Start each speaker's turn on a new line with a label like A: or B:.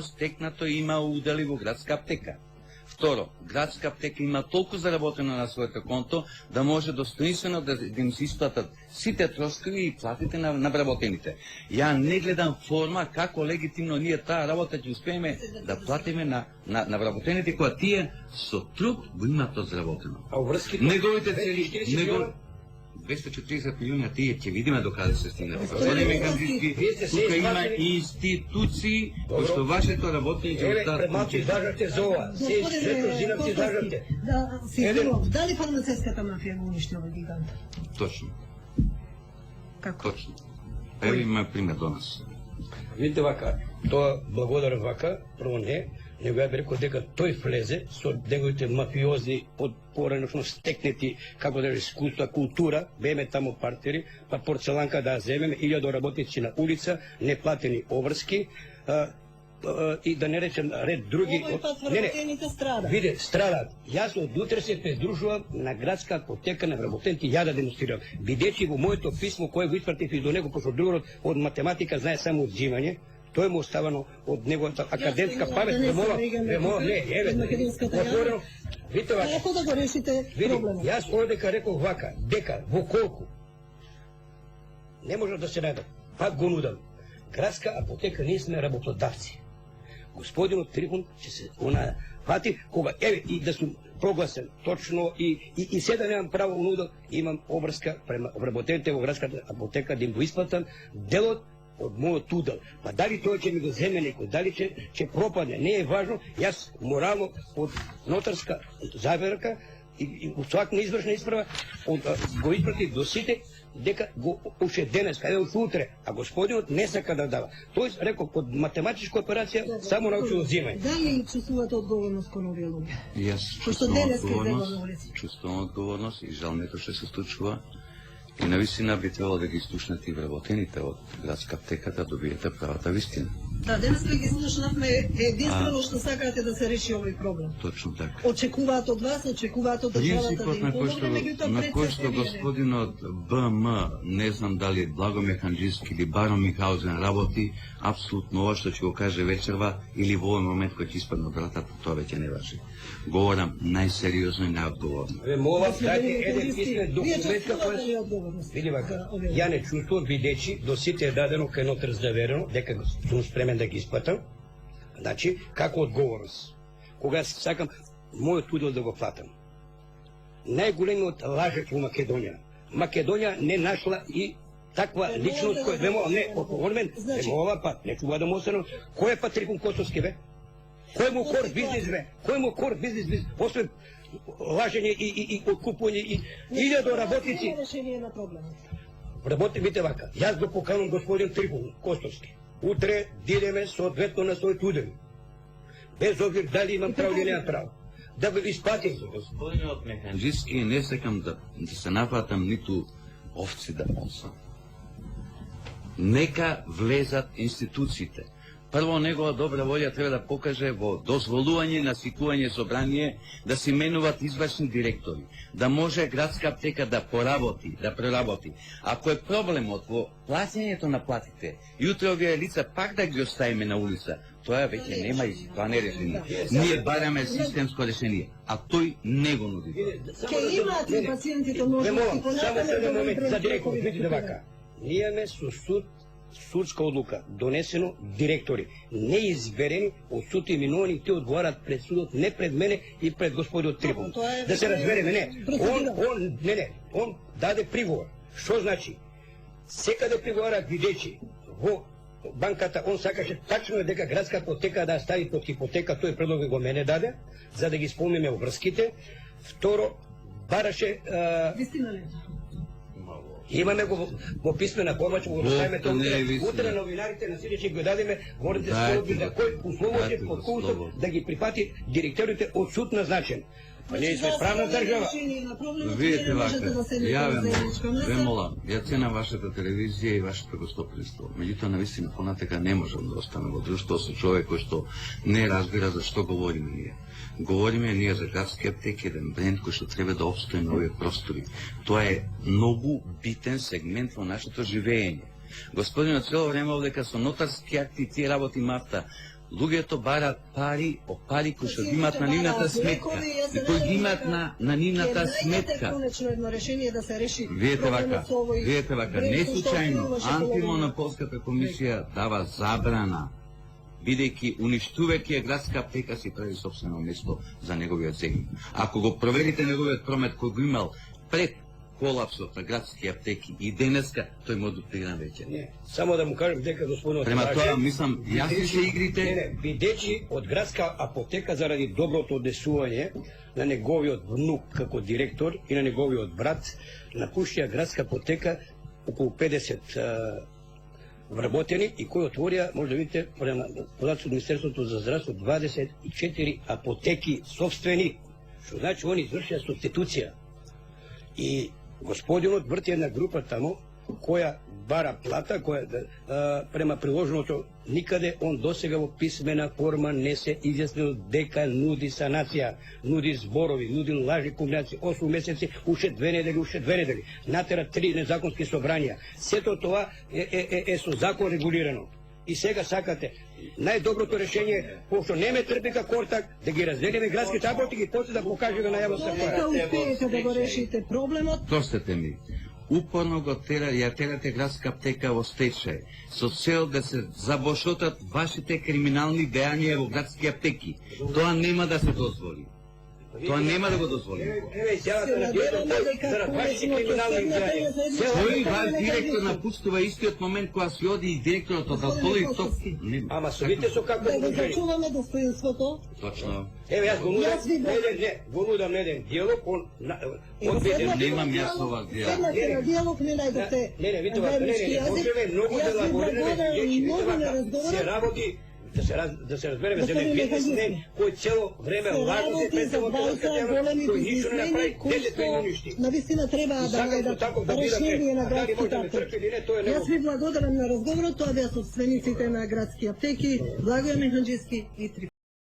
A: стекнато има удели во градска аптека. Второ, градска аптека има толку заработено на своето конто да може достоинствено да им се исплатат сите трошкови и платите на вработените. Ја не гледам форма како легитимно ние таа работа ќе успееме да платиме на вработените кои тие со труд го имаат одработено.
B: А врските
A: неговите цели 240 милиони, тие ќе видиме докаде се стигнат. Господин Меканзиски, тука има институции кои што вашето работење ќе
B: остават. Пред малку излажате за ова. Сето зинам излажате.
C: Да, сигурно. Дали фармацевската мафија го уништи овој гигант?
A: Точно.
C: Како?
A: Точно. Ево има пример до нас.
B: Видите вака, тоа благодарен вака, прво не, него ја би рекол дека тој влезе со неговите мафиозни пореношно стекнети, како да искуства, култура, беме тамо партнери, па порцеланка да земеме, 1000 работници на улица, неплатени обврски, и да не речем ред други.
C: Овој пат вработените страдаат.
B: Виде, страдаат. Јас од утре се придружувам на градска апотека на вработените, ја да демонстрирам. Бидејќи во моето писмо кое го испратив и до него, пошто другорот од математика знае само одзимање, тој му оставано од неговата академска памет, отворено. Видите вака.
C: Како да го решите проблемот?
B: Јас одека рекол вака, дека во колку не може да се најде. Пак го нудам. Градска апотека ние сме работодавци. Господинот Трифун ќе се фати кога и да сум прогласен точно и седа немам право нуда, имам обврска према вработените во градската апотека да им го исплатам делот од мојот удел. Па дали тој ќе ми го земе некој, дали ќе пропадне, не е важно. Јас морално од нотарска заверка и свак на извршна исправа го испратив до сите дека го уште денес, каде утре, а господинот не сака да дава. Тој рекол од математичка операција само научил земање.
C: Дали чувствувате одговорност кон овие луѓе?
A: Јас чувствувам одговорност и жал нето што се случува. И навистина би требало да ги слушнат и вработените од градска аптека да добиете правата вистина.
C: Да, денес ги слушнавме единствено што сакате да се реши овој проблем.
A: Точно така.
C: Очекуваат од вас, очекуваат од државата да им помогне, меѓутоа
A: на кој што господинот БМ, не знам дали Благоме Ханџиски или Барон Михаузен работи, апсолутно ова што ќе го каже вечерва или во овој момент кој ќе испадне од вратата, тоа веќе не важи. Говорам најсериозно и најодговорно.
B: Мова, дайте еден писмен документ кој види вака, ја не чувствувам, бидејќи до сите е дадено кај нотар заверено, дека сум спремен да ги исплатам. Значи, како одговорност. Кога сакам мојот удел да го платам. Најголемиот лажач во Македонија. Македонија не нашла и таква личност која вемо, не, од мен, вемо па, не чува да му останам. Кој е па Трифун Костовски, бе? Кој му кор бизнес, бе? Кој му кор бизнес, освен лажење и откупување и 1000 работници. Работи, видите вака, јас го поканувам господин Трифун Костовски. Утре дидеме соодветно на својот удел. Без обзир дали имам право или немам право. Да го испатим.
A: Господинот Механџиски, не сакам да се нафатам ниту овци да посам. Нека влезат институциите. Прво, негова добра волја треба да покаже во дозволување на свикување собрание да се менуваат извршни директори, да може градска аптека да поработи, да проработи. Ако е проблемот во плаќањето на платите, и утре овие лица пак да ги оставиме на улица, тоа веќе нема и тоа не решение. Ние бараме системско решение, а тој не го нуди.
C: Ке имате пациентите можности
B: само еден момент за директор, видите вака. Ние ме со суд судска одлука, донесено директори, неизберени од суд именувани, те одговарат пред судот, не пред мене и пред господинот Трифун. Да се разбереме, не. Он даде приговор. Што значи? Секаде приговара, бидејќи во банката он сакаше тачно дека градска апотека да стави под хипотека, тој предлог го мене даде, за да ги спомниме обврските. Второ, бараше имаме го во писмена форма, ќе го доставиме тоа. Утре новинарите на сите ќе го дадеме, можете да за кој условите под кој да ги припати директорите од суд назначен. Па ние сме правна држава.
A: Видите вака, ве молам, ја ценам вашата телевизија и вашето гостопримство. Меѓутоа, навистина понатака не можам да останам во друштво со човек кој што не разбира за што говориме ние. Говориме ние за градски аптеки, еден бренд кој што треба да опстои на овие простори. Тоа е многу битен сегмент во нашето живење. Господинот цело време дека со нотарски акти тие работи мафта. Луѓето барат пари, пари кои што ги имаат на нивната сметка. И кои ги имаат на нивната сметка.
C: Конечно едно решение да се реши.
A: Видете вака, не случајно антимонополската комисија дава забрана, бидејќи уништувајќи ја градска аптека си прави собствено место за неговиот земи. Ако го проверите неговиот промет кој го имал пред колапсот на градски аптеки и денеска, тој му дуплиран веќе.
B: Не, само да му кажем дека господинот
A: Према тоа, мислам, јасни се игрите.
B: Не, бидејќи од градска апотека заради доброто однесување на неговиот внук како директор и на неговиот брат, напуштија градска апотека околу 50 вработени и кои отворија, може да видите, према податоци од Министерството за здравство, 24 апотеки собствени, што значи они извршија субституција. И господинот врти една група тамо, која бара плата, која према приложеното никаде, он досега во писмена форма не се изјаснил дека нуди санација, нуди зборови, нуди лажи комбинации, 8 месеци, уште 2 недели, натера 3 незаконски собрања. Сето тоа е со закон регулирано. И сега сакате најдоброто решение, пошто не ме трпи ка Кортак, да ги разделиме градските апотеки и после да покаже го на јавноста.
C: Дека успеете да го решите проблемот.
A: Простете ми, упорно го терате градска аптека во стечај, со цел да се забошотат вашите криминални дејања во градски аптеки. Тоа нема да се дозволи. Тоа нема да го дозволи.
B: Еве изјавата на директорот за вашите криминални дејања.
A: Кој ваш директор напуштува истиот момент кога си оди и директорот од Алполи топ?
B: Ама совите со какво
C: Да го
B: положение.
C: зачуваме достоинството.
A: Точно.
B: Еве јас го нудам еден диалог, он одведен.
A: Немам јас ова диалог.
C: Седнате на диалог, не најдохте
B: Ви това, можеме многу да elaborirаме речи, се работи, да се разбереме за еден бизнесмен кој цело време лажно се представува кој ништо не направи, 10 години уништи.
C: Навистина треба да најдат решение на градските аптеки. Јас ви благодарам на разговорот, тоа беа собствениците на градски аптеки, Благоје Механџиски и Три.